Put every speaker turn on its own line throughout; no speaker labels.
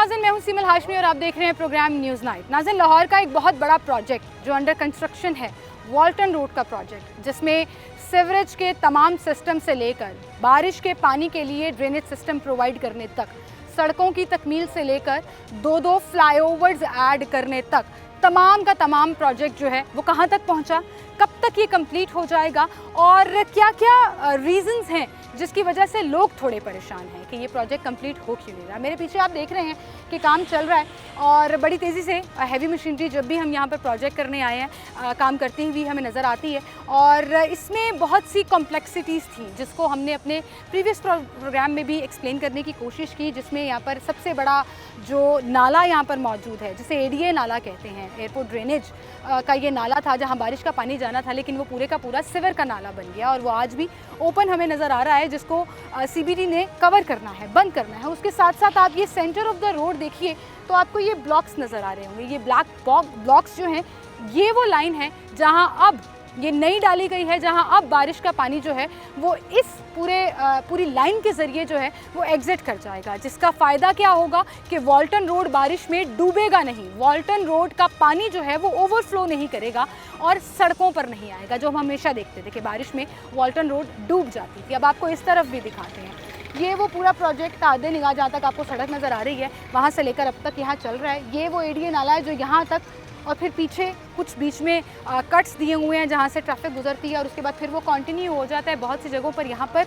नाज़रीन, मैं हूं सीमल हाशमी और आप देख रहे हैं प्रोग्राम न्यूज़ नाइट। नाज़रीन, लाहौर का एक बहुत बड़ा प्रोजेक्ट जो अंडर कंस्ट्रक्शन है, वॉल्टन रोड का प्रोजेक्ट, जिसमें सीवरेज के तमाम सिस्टम से लेकर बारिश के पानी के लिए ड्रेनेज सिस्टम प्रोवाइड करने तक, सड़कों की तकमील से लेकर दो फ्लाईओवर्स ऐड करने तक, तमाम का तमाम प्रोजेक्ट जो है वो कहाँ तक पहुँचा, कब तक ये कंप्लीट हो जाएगा और क्या क्या रीजंस हैं जिसकी वजह से लोग थोड़े परेशान हैं कि ये प्रोजेक्ट कंप्लीट हो क्यों नहीं रहा। मेरे पीछे आप देख रहे हैं कि काम चल रहा है और बड़ी तेज़ी से हैवी मशीनरी जब भी हम यहाँ पर प्रोजेक्ट करने आए हैं काम करती हुई हमें नज़र आती है और इसमें बहुत सी कॉम्प्लेक्सिटीज़ थी जिसको हमने अपने प्रीवियस प्रोग्राम में भी एक्सप्लेन करने की कोशिश की, जिसमें यहाँ पर सबसे बड़ा जो नाला यहाँ पर मौजूद है जिसे एडीए नाला कहते हैं, एयरपोर्ट ड्रेनेज का ये नाला था जहाँ बारिश का पानी जाना था, लेकिन वो पूरे का पूरा सीवर का नाला बन गया और वो आज भी ओपन हमें नज़र आ रहा है, जिसको सीबीडी ने कवर करना है, बंद करना है। उसके साथ साथ आप ये सेंटर ऑफ द रोड देखिए तो आपको ये ब्लॉक्स नज़र आ रहे होंगे। ये ब्लैक ब्लॉक्स जो हैं ये वो लाइन है जहां अब ये नई डाली गई है, जहां अब बारिश का पानी जो है वो इस पूरी लाइन के ज़रिए जो है वो एग्जिट कर जाएगा, जिसका फ़ायदा क्या होगा कि वॉल्टन रोड बारिश में डूबेगा नहीं, वॉल्टन रोड का पानी जो है वो ओवरफ्लो नहीं करेगा और सड़कों पर नहीं आएगा, जो हम हमेशा देखते थे कि बारिश में वॉल्टन रोड डूब जाती थी। अब आपको इस तरफ भी दिखाते हैं, ये वो पूरा प्रोजेक्ट आधे निगाह जहाँ तक आपको सड़क नज़र आ रही है वहाँ से लेकर अब तक यहाँ चल रहा है। ये वो एडीए नाला है जो यहाँ तक और फिर पीछे कुछ बीच में कट्स दिए हुए हैं जहाँ से ट्रैफिक गुजरती है और उसके बाद फिर वो कंटिन्यू हो जाता है। बहुत सी जगहों पर यहाँ पर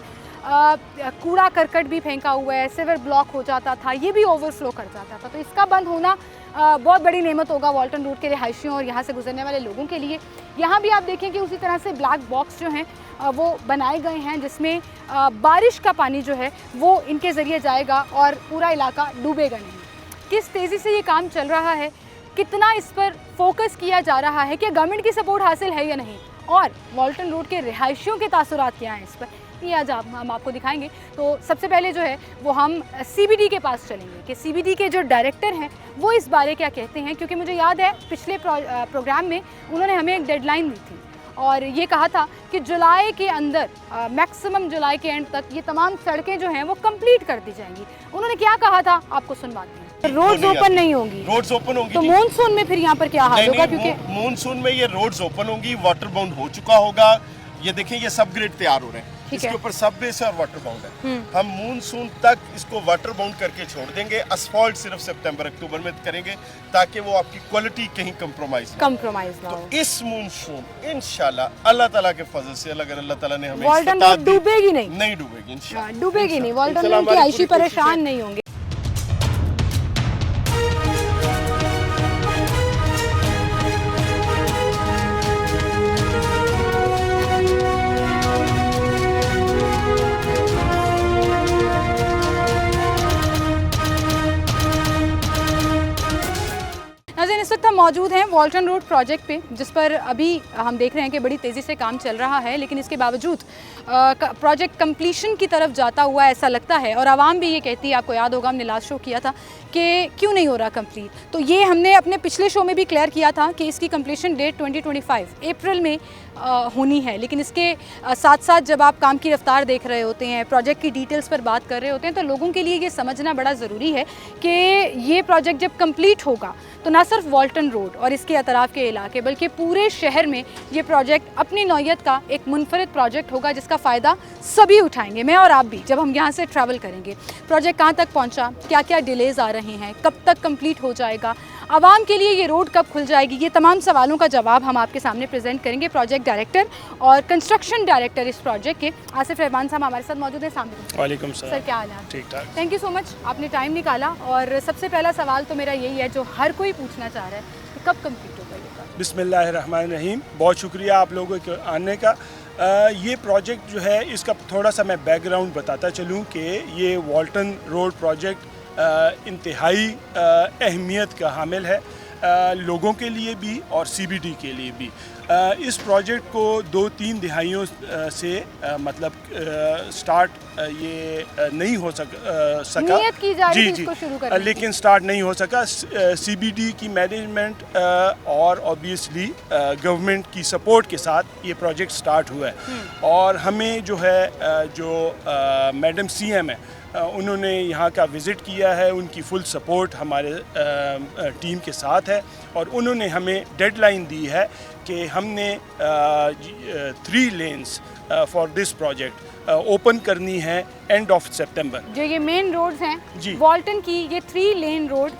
कूड़ा करकट भी फेंका हुआ है, सीवर ब्लॉक हो जाता था, ये भी ओवरफ्लो कर जाता था। तो इसका बंद होना बहुत बड़ी नेमत होगा वॉल्टन रोड के रिहायशियों और यहाँ से गुजरने वाले लोगों के लिए। यहाँ भी आप देखें कि उसी तरह से ब्लैक बॉक्स जो हैं वो बनाए गए हैं जिसमें बारिश का पानी जो है वो इनके ज़रिए जाएगा और पूरा इलाका डूबेगा नहीं। किस तेज़ी से ये काम चल रहा है, कितना इस पर फोकस किया जा रहा है, कि गवर्नमेंट की सपोर्ट हासिल है या नहीं, और वॉल्टन रोड के रिहायशियों के तासुरात क्या हैं इस पर, ये आज हम आपको दिखाएंगे। तो सबसे पहले जो है वो हम सीबीडी के पास चलेंगे कि सीबीडी के जो डायरेक्टर हैं वो इस बारे क्या कहते हैं, क्योंकि मुझे याद है पिछले प्रोग्राम में उन्होंने हमें एक डेडलाइन दी थी और ये कहा था कि जुलाई के अंदर मैक्सिमम जुलाई के एंड तक ये तमाम सड़कें जो हैं वो कंप्लीट कर दी जाएंगी। उन्होंने क्या कहा था आपको सुनवाते हैं। रोड्स ओपन नहीं होंगी,
रोड्स ओपन होंगी
तो मानसून में फिर यहाँ पर क्या हाल होगा, क्योंकि
मानसून में ये रोड्स ओपन होंगी, वाटर बाउंड हो चुका होगा। ये देखें ये सब ग्रेड तैयार हो रहे हैं, इसके ऊपर सब बेस और वाटर बाउंड है। हम मानसून तक इसको वाटर बाउंड करके छोड़ देंगे, असफॉल्ट सिर्फ सितंबर अक्टूबर में करेंगे ताकि वो आपकी क्वालिटी कहीं कंप्रोमाइज ना हो। तो इस मानसून इंशाल्लाह अल्लाह ताला के फजल से अगर अल्लाह ताला ने हमें
वॉल्टन रोड डूबेगी नहीं
डूबेगी इंशाल्लाह,
डूबेगी नहीं, वॉल्टन रोड की आयशी परेशान नहीं होंगे। नाज़रीन, इस वक्त हम मौजूद हैं वॉल्टन रोड प्रोजेक्ट पे, जिस पर अभी हम देख रहे हैं कि बड़ी तेज़ी से काम चल रहा है, लेकिन इसके बावजूद प्रोजेक्ट कंप्लीशन की तरफ जाता हुआ ऐसा लगता है और आवाम भी ये कहती है। आपको याद होगा हमने लास्ट शो किया था कि क्यों नहीं हो रहा कंप्लीट, तो ये हमने अपने पिछले शो में भी क्लियर किया था कि इसकी कंप्लीशन डेट 2025 अप्रैल में होनी है। लेकिन इसके साथ साथ जब आप काम की रफ्तार देख रहे होते हैं, प्रोजेक्ट की डिटेल्स पर बात कर रहे होते हैं, तो लोगों के लिए ये समझना बड़ा ज़रूरी है कि ये प्रोजेक्ट जब कंप्लीट होगा तो ना सिर्फ वॉल्टन रोड और इसके अतराफ़ के इलाके बल्कि पूरे शहर में ये प्रोजेक्ट अपनी नौयत का एक मुनफरिद प्रोजेक्ट होगा जिसका फ़ायदा सभी उठाएंगे, मैं और आप भी, जब हम यहाँ से ट्रैवल करेंगे। प्रोजेक्ट कहाँ तक पहुँचा, क्या क्या डिलेज़ आ रहे हैं, कब तक कंप्लीट हो जाएगा, आवाम के लिए ये रोड कब खुल जाएगी, ये तमाम सवालों का जवाब हम आपके सामने प्रेजेंट करेंगे। प्रोजेक्ट डायरेक्टर और कंस्ट्रक्शन डायरेक्टर इस प्रोजेक्ट के आसिफ रहमान साहब हमारे साथ मौजूद हैं।
वालेकुम
सर, क्या हाल है?
ठीक ठाक,
थैंक यू सो मच, आपने टाइम निकाला। और सबसे पहला सवाल तो मेरा यही है जो हर कोई पूछना चाह रहा है कि कब कंप्लीट होगा ये काम?
बिस्मिल्लाहिर्रहमानिर्रहीम, बहुत शुक्रिया आप लोगों के आने का। ये प्रोजेक्ट जो है इसका थोड़ा सा मैं बैकग्राउंड बताता चलूँ कि ये वॉल्टन रोड प्रोजेक्ट इंतहाई अहमियत का हामिल है लोगों के लिए भी और सीबीडी के लिए भी। इस प्रोजेक्ट को 2-3 दिहाइयों से मतलब स्टार्ट ये नहीं हो सका।
नियत की जा रही
जी
थी
जी
इसको शुरू करने की।
लेकिन स्टार्ट नहीं हो सका। CBD की मैनेजमेंट और ऑब्वियसली गवर्नमेंट की सपोर्ट के साथ ये प्रोजेक्ट स्टार्ट हुआ है। और हमें जो है जो मैडम CM है उन्होंने यहाँ का विज़िट किया है, उनकी फुल सपोर्ट हमारे टीम के साथ है। और उन्होंने हमें डेडलाइन दी है कि हमने 3 lens for this project open करनी है एंड ऑफ सितंबर।
जो ये मेन रोड्स हैं
जी।
वॉल्टन की, ये 3 lane road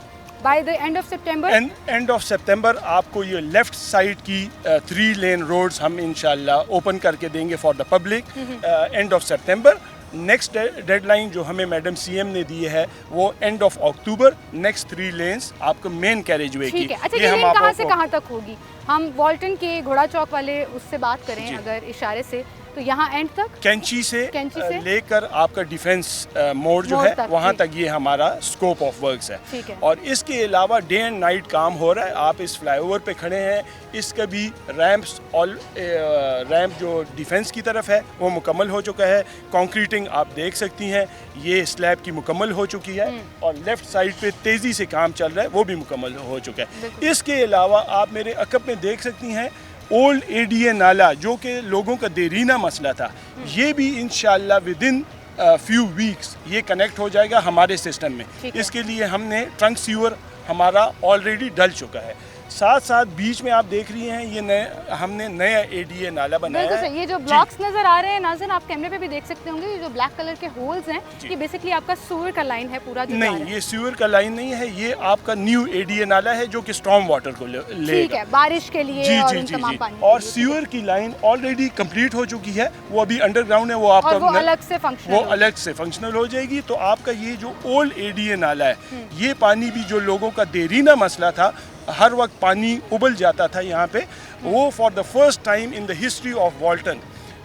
by the end of September.
End of September आपको ये लेफ्ट साइड की 3 लेन रोड्स हम इंशाल्लाह ओपन करके देंगे for the public and of September. Next deadline जो हमें मैडम CM ने दी है वो end of October. Next 3 lens आपको मेन कैरेजवे की।
ठीक है। अच्छा, ये लेन कहाँ से कहाँ तक होगी? हम वॉल्टन के घोड़ा चौक वाले उससे बात करें अगर इशारे से, तो यहाँ एंड तक
कैंची से लेकर आपका डिफेंस मोड़ जो
मोड़
है
तक,
वहाँ
ठीक।
तो ये हमारा स्कोप ऑफ वर्क्स है।
ठीक है।
और इसके अलावा डे एंड नाइट काम हो रहा है। आप इस फ्लाईओवर पे खड़े हैं, इसका भी रैंप जो डिफेंस की तरफ है वो मुकम्मल हो चुका है। कंक्रीटिंग आप देख सकती हैं, ये स्लैब की मुकम्मल हो चुकी है। और लेफ्ट साइड पे तेज़ी से काम चल रहा है, वो भी मुकम्मल हो चुका है। इसके अलावा आप मेरे अकब में देख सकती हैं ओल्ड ADA नाला जो कि लोगों का देरीना मसला था, ये भी इंशाल्लाह विदिन फ्यू वीक्स ये कनेक्ट हो जाएगा हमारे सिस्टम में। इसके लिए हमने ट्रंक सीवर हमारा ऑलरेडी डल चुका है। साथ साथ बीच में आप देख रही हैं ये हमने नया ADA नाला बनाया है।
ये जो ब्लॉक्स नजर आ रहे हैं नाज़रीन, आप कैमरे पे भी देख सकते होंगे, ये जो ब्लैक कलर के होल्स हैं ये बेसिकली आपका सीवर का लाइन है पूरा जो
नहीं, ये सीवर का लाइन नहीं है, ये आपका न्यू ADA नाला है जो कि स्टॉर्म वाटर को लेगा।
ठीक है, बारिश के लिए
जी
और
जी
इन
जी
तमाम
जी।
पानी
और सीवर की लाइन ऑलरेडी कंप्लीट हो चुकी है, वो अभी अंडरग्राउंड है, वो आपका
और वो अलग से
फंक्शनल हो जाएगी। तो आपका ये जो ओल्ड ADA नाला है, ये पानी भी जो लोगों का देरीना मसला था, हर वक्त पानी उबल जाता था यहाँ पे, वो for the first time in the history of वॉल्टन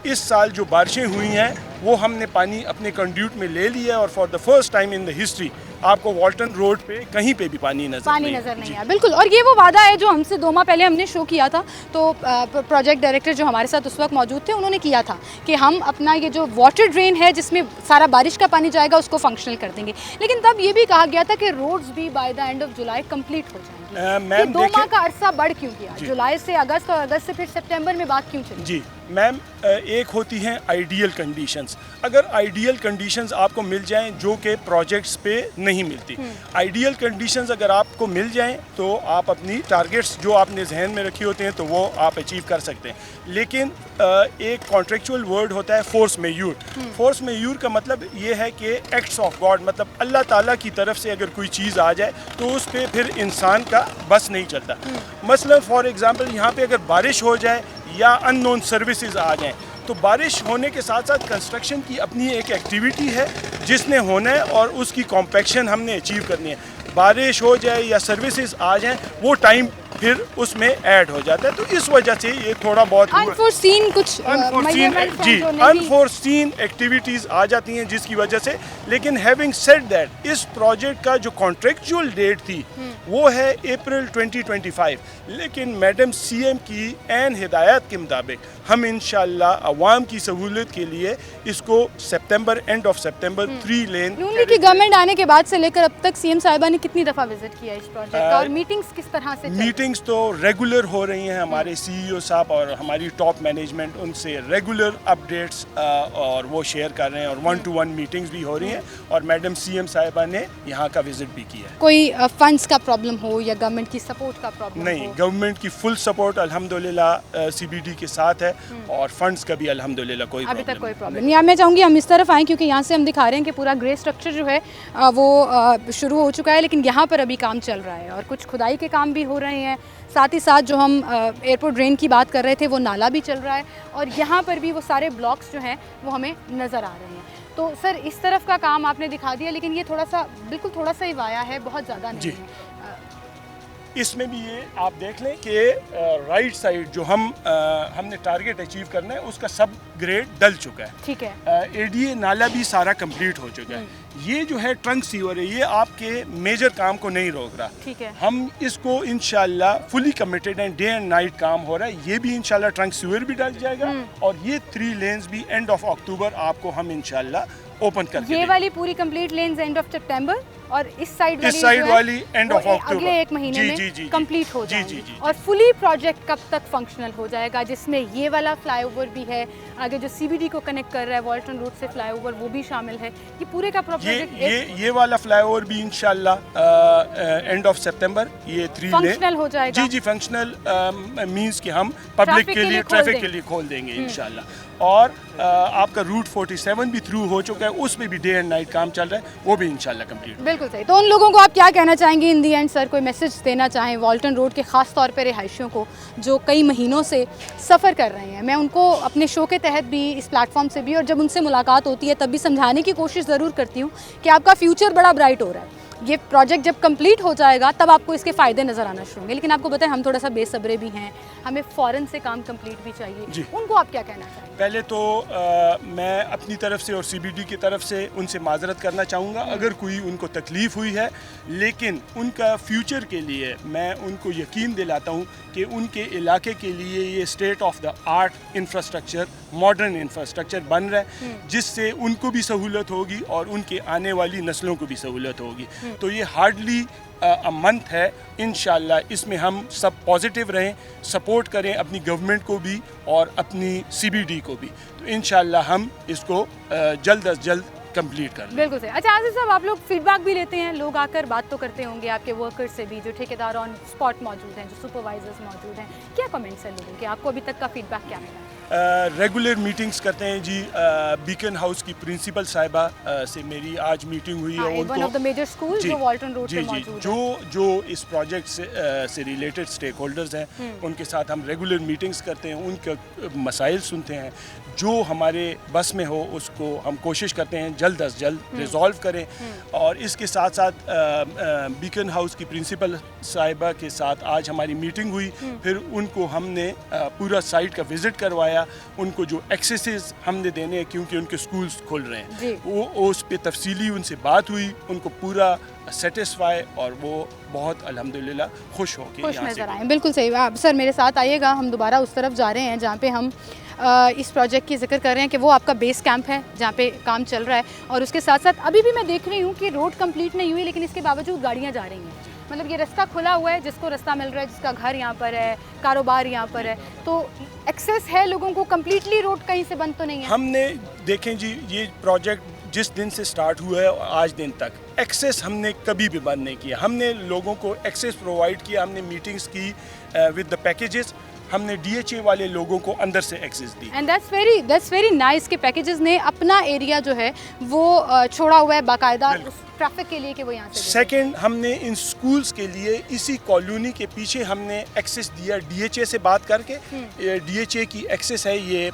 इस साल जो बारिशें हुई हैं वो हमने पानी अपने कंड्यूट में ले लिया है। और for the first time in the history आपको वॉल्टन रोड पे कहीं पे भी पानी नजर नहीं
आया। बिल्कुल। और ये वो वादा है जो हमसे 2 माह पहले हमने शो किया था, तो प्रोजेक्ट डायरेक्टर जो हमारे साथ उस वक्त मौजूद थे उन्होंने किया था कि हम अपना ये जो वाटर ड्रेन है जिसमें सारा बारिश का पानी जाएगा उसको फंक्शनल कर देंगे। लेकिन तब ये भी कहा गया था कि रोड्स भी bye the end of July complete हो जाएंगे। ये 2 माह का अरसा बढ़ क्यों गया? जुलाई से अगस्त और अगस्त से फिर सितंबर में बात क्यों चली?
जी मैम, एक होती हैं आइडियल कंडीशंस। अगर आइडियल कंडीशंस आपको मिल जाएं जो कि प्रोजेक्ट्स पे नहीं मिलती, आइडियल कंडीशंस अगर आपको मिल जाएं तो आप अपनी टारगेट्स जो आपने जहन में रखी होते हैं तो वो आप अचीव कर सकते हैं। लेकिन एक कॉन्ट्रेक्चुअल वर्ड होता है फोर्स मेयूर। फोर्स मेयूर का मतलब ये है कि एक्ट्स ऑफ गॉड, मतलब अल्लाह ताला की तरफ से अगर कोई चीज़ आ जाए तो उस पर फिर इंसान का बस नहीं चलता। मसलन फॉर एग्जांपल यहाँ पे अगर बारिश हो जाए या अननोन सर्विसेज आ जाएं, तो बारिश होने के साथ साथ कंस्ट्रक्शन की अपनी एक एक्टिविटी है जिसने होना है और उसकी कॉम्पैक्शन हमने अचीव करनी है। बारिश हो जाए या सर्विसेज आ जाएं, वो टाइम फिर उसमें ऐड हो जाता है। तो इस वजह से ये थोड़ा बहुत
अनफोर्सीन कुछ
अनफोर्सीन एक्टिविटीज़ आ जाती हैं जिसकी वजह से। लेकिन हैविंग सेड दैट, इस प्रोजेक्ट का जो कॉन्ट्रेक्चुअल डेट थी वो है अप्रैल 2025। लेकिन मैडम CM की एन हिदायत के मुताबिक हम इंशाल्लाह अवाम की सहूलत के लिए इसको सितंबर, एंड ऑफ सितंबर 3 लेन
की गवर्नमेंट आने के बाद से लेकर अब तक CM साहिबा ने कितनी दफ़ा विजिट किया इस प्रोजेक्ट का, और मीटिंग्स किस तरह से?
मीटिंग्स तो रेगुलर हो रही हैं। हमारे CEO साहब और हमारी टॉप मैनेजमेंट उनसे रेगुलर अपडेट्स और वो शेयर कर रहे हैं, और 1-to-1 मीटिंग्स भी हो रही हैं। और मैडम CM साहिबा ने यहाँ का विजिट भी किया है।
कोई फंड्स का प्रॉब्लम हो या गवर्नमेंट की सपोर्ट का प्रॉब्लम
नहीं, गवर्नमेंट की फुल सपोर्ट अल्हम्दुलिल्लाह CBD के साथ है, और फंड्स का भी अल्हम्दुलिल्लाह कोई
अभी तक कोई प्रॉब्लम नहीं। मैं चाहूँगी हम इस तरफ आएँ, क्योंकि यहाँ से हम दिखा रहे हैं कि पूरा ग्रे स्ट्रक्चर जो है वो शुरू हो चुका है, लेकिन यहाँ पर अभी काम चल रहा है और कुछ खुदाई के काम भी हो रहे हैं। साथ ही साथ जो हम एयरपोर्ट ड्रेन की बात कर रहे थे वो नाला भी चल रहा है, और यहाँ पर भी वो सारे ब्लॉक्स जो हैं वो हमें नज़र आ रहे हैं। तो सर इस तरफ का काम आपने दिखा दिया, लेकिन ये थोड़ा सा, बिल्कुल थोड़ा सा ही वाया है, बहुत ज़्यादा नहीं है।
इसमें भी ये आप देख लें कि राइट साइड जो हमने टारगेट अचीव करना है उसका सब ग्रेड डल चुका है।
ठीक है।
ADA नाला भी सारा कंप्लीट हो चुका है। ये जो है ट्रंक सीवर है, ये आपके मेजर काम को नहीं रोक रहा।
ठीक है।
हम इसको इंशाल्लाह फुली कमिटेड हैं, डे एंड नाइट काम हो रहा है। ये भी इंशाल्लाह ट्रंक सीवर भी डल जाएगा, और ये 3 लेन्स भी एंड ऑफ अक्टूबर आपको हम इंशाल्लाह ओपन करके
ये वाली पूरी कंप्लीट लेन्स एंड ऑफ सितंबर और इस साइड
वाली एंड ऑफ अक्टूबर,
अगले एक महीने में कंप्लीट हो जाएगी।
जी।
और फुली प्रोजेक्ट कब तक फंक्शनल हो जाएगा, जिसमें ये वाला फ्लाईओवर भी है, आगे जो सीबीडी को कनेक्ट कर रहा है वॉल्टन रोड से फ्लाईओवर वो भी शामिल है, ये पूरे का प्रोजेक्ट
ये वाला फ्लाईओवर भी इंशाल्लाह एंड ऑफ सितंबर ये 3
फंक्शनल हो जाएगा।
जी फंक्शनल मींस कि हम पब्लिक के लिए ट्रैफिक के लिए खोल देंगे इंशाल्लाह। और आपका रूट 47 भी थ्रू हो चुका है, उसमें भी डे एंड नाइट काम चल रहा है, वो भी इंशाल्लाह कंप्लीट।
बिल्कुल सही। तो उन लोगों को आप क्या कहना चाहेंगे इन दी एंड सर, कोई मैसेज देना चाहें वॉल्टन रोड के ख़ास तौर पर रिहायशियों को जो कई महीनों से सफ़र कर रहे हैं? मैं उनको अपने शो के तहत भी, इस प्लेटफॉर्म से भी, और जब उनसे मुलाकात होती है तब भी समझाने की कोशिश ज़रूर करती हूँ कि आपका फ्यूचर बड़ा ब्राइट हो रहा है। ये प्रोजेक्ट जब कंप्लीट हो जाएगा तब आपको इसके फ़ायदे नज़र आना शुरू होंगे, लेकिन आपको बताएं हम थोड़ा सा बेसब्रे भी हैं, हमें फ़ौरन से काम कंप्लीट भी चाहिए। उनको आप क्या कहना चाहेंगे?
पहले तो मैं अपनी तरफ से और सीबीडी की तरफ से उनसे माजरत करना चाहूँगा अगर कोई उनको तकलीफ़ हुई है, लेकिन उनका फ्यूचर के लिए मैं उनको यकीन दिलाता हूँ कि उनके इलाके के लिए ये state of the art infrastructure, modern infrastructure बन रहा है, जिससे उनको भी सहूलत होगी और उनके आने वाली नस्लों को भी सहूलत होगी। तो ये हार्डली अ मंथ है, इंशाल्लाह इसमें हम सब पॉजिटिव रहें, सपोर्ट करें अपनी गवर्नमेंट को भी और अपनी सीबीडी को भी, तो इंशाल्लाह हम इसको जल्द अज जल्द कंप्लीट कर लें।
बिल्कुल सही। अच्छा आज़िज़ साहब, आप लोग फीडबैक भी लेते हैं, लोग आकर बात तो करते होंगे आपके वर्कर्स से भी, जो ठेकेदार ऑन स्पॉट मौजूद हैं, जो सुपरवाइजर्स मौजूद हैं, क्या कमेंट्स हैं लोगों के? आपको अभी तक का फीडबैक क्या मिला?
रेगुलर मीटिंग्स करते हैं जी। बीकन हाउस की प्रिंसिपल साहिबा से मेरी आज मीटिंग हुई है। उनको
one of the major school जो वॉल्टन रोड पे मौजूद
है, जो इस प्रोजेक्ट से रिलेटेड स्टेक होल्डर्स हैं उनके साथ हम रेगुलर मीटिंग्स करते हैं, उनके मसाइल सुनते हैं, जो हमारे बस में हो उसको हम कोशिश करते हैं जल्द अज जल्द रिजॉल्व करें। और इसके साथ साथ बीकन हाउस की प्रिंसिपल साहिबा के साथ आज हमारी मीटिंग हुई, फिर उनको हमने पूरा साइट का विज़िट करवाया, उनको जो एक्सेसेस हमने देने हैं क्योंकि उनके स्कूल्स खुल रहे हैं वो उस पे तफसीली उनसे बात हुई, उनको पूरा सेटिस्फाई और वो बहुत अल्हम्दुलिल्लाह खुश हो के यहाँ
नजर आए। बिल्कुल सही। आप सर मेरे साथ आइएगा, हम दोबारा उस तरफ जा रहे हैं जहाँ पे हम इस प्रोजेक्ट की जिक्र कर रहे हैं कि वो आपका बेस कैंप है जहाँ पे काम चल रहा है, और उसके साथ साथ अभी भी मैं देख रही हूँ कि रोड कंप्लीट नहीं हुई, लेकिन इसके बावजूद गाड़ियाँ जा रही हैं। मतलब ये रास्ता खुला हुआ है, जिसको रास्ता मिल रहा है, जिसका घर यहाँ पर है, कारोबार यहाँ पर है, तो एक्सेस है लोगों को। कम्प्लीटली रोड कहीं से बंद तो नहीं है?
हमने देखें जी, ये प्रोजेक्ट जिस दिन से स्टार्ट हुआ है आज दिन तक एक्सेस हमने कभी भी बंद नहीं किया। हमने लोगों को एक्सेस प्रोवाइड किया, हमने मीटिंग्स की विद द पैकेजेस, हमने डीएचए वाले लोगों को अंदर से एक्सेस दी।
एंड दैट्स वेरी नाइस कि पैकेजेस ने अपना एरिया जो है वो छोड़ा हुआ है बाकायदा ट्रैफिक के लिए कि वो यहाँ से।
सेकंड, हमने इन स्कूल्स के लिए इसी कॉलोनी के पीछे हमने एक्सेस दिया डीएचए से बात करके। डीएचए की एक्सेस है, ये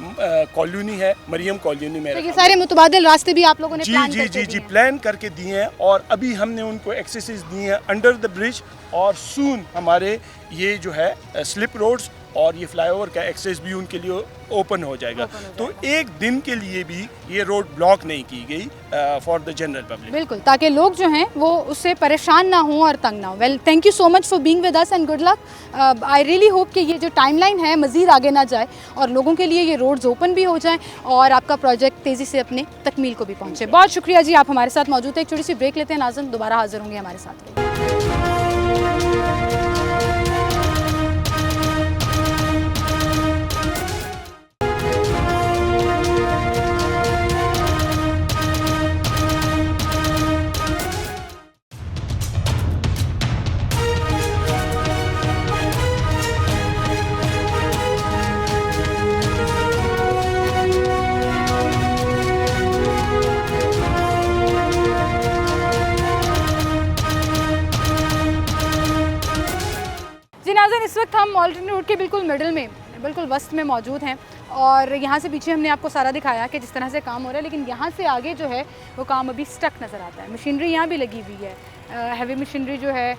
कॉलोनी है मरियम कॉलोनी में।
तो ये सारे मुतबादिल रास्ते भी आप लोगों ने
प्लान करके दिए हैं, और अभी हमने उनको एक्सेसेस दिए हैं अंडर द ब्रिज, और सून हमारे ये जो है स्लिप रोड्स और ये फ्लाईओवर का एक्सेस भी उनके लिए ओपन हो जाएगा। तो एक दिन के लिए भी ये रोड ब्लॉक नहीं की गई फॉर द जनरल पब्लिक।
बिल्कुल, ताकि लोग जो हैं वो उससे परेशान ना हों और तंग ना हो। Well, thank you so much for being with us and good luck. I really hope कि ये जो टाइमलाइन है मज़ीद आगे ना जाए और लोगों के लिए ये रोड्स ओपन भी हो जाएं और आपका प्रोजेक्ट तेज़ी से अपने तकमील को भी पहुँचे। बहुत शुक्रिया जी, आप हमारे साथ मौजूद हैं। एक छोटी सी ब्रेक लेते हैं, नाज़रीन दोबारा हाजिर होंगे हमारे साथ। इस वक्त हम वॉल्टन रोड के बिल्कुल मिडिल में, बिल्कुल वस्त में मौजूद हैं, और यहाँ से पीछे हमने आपको सारा दिखाया कि जिस तरह से काम हो रहा है, लेकिन यहाँ से आगे जो है वो काम अभी स्टक नज़र आता है। मशीनरी यहाँ भी लगी हुई है, हैवी मशीनरी जो है,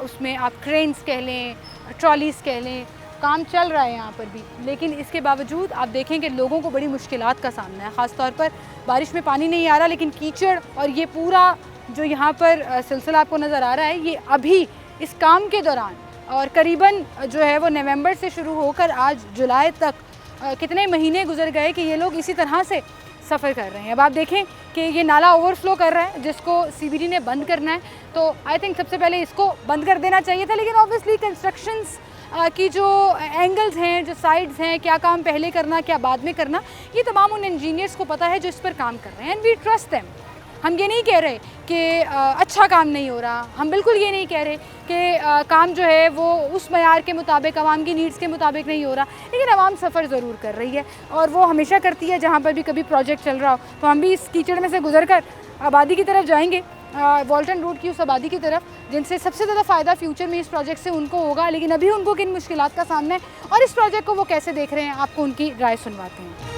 उसमें आप क्रेन्स कह लें, ट्रॉलीज़ कह लें, काम चल रहा है यहाँ पर भी। लेकिन इसके बावजूद आप देखें कि लोगों को बड़ी मुश्किलात का सामना है, ख़ास तौर पर बारिश में पानी नहीं आ रहा, लेकिन कीचड़ और ये पूरा जो यहाँ पर सिलसिला आपको नज़र आ रहा है, ये अभी इस काम के दौरान, और करीबन जो है वो नवंबर से शुरू होकर आज जुलाई तक कितने महीने गुजर गए कि ये लोग इसी तरह से सफ़र कर रहे हैं। अब आप देखें कि ये नाला ओवरफ्लो कर रहा है जिसको सीबीडी ने बंद करना है, तो आई थिंक सबसे पहले इसको बंद कर देना चाहिए था, लेकिन ऑब्वियसली कंस्ट्रक्शंस की जो एंगल्स हैं, जो साइड्स हैं, क्या काम पहले करना क्या बाद में करना, ये तमाम उन इंजीनियर्स को पता है जो इस पर काम कर रहे हैं, एंड वी ट्रस्ट देम। हम ये नहीं कह रहे कि अच्छा काम नहीं हो रहा, हम बिल्कुल ये नहीं कह रहे कि काम जो है वो उस मयार के मुताबिक, आवाम की नीड्स के मुताबिक नहीं हो रहा, लेकिन आवाम सफ़र ज़रूर कर रही है और वो हमेशा करती है। जहाँ पर भी कभी प्रोजेक्ट चल रहा हो तो हम भी इस कीचड़ में से गुजर कर आबादी की तरफ जाएंगे, वॉल्टन रोड की उस आबादी की तरफ जिनसे सबसे ज़्यादा फ़ायदा फ्यूचर में इस प्रोजेक्ट से उनको होगा, लेकिन अभी उनको किन मुश्किलात का सामना है और इस प्रोजेक्ट को वो कैसे देख रहे हैं, आपको उनकी राय सुनवाते हैं।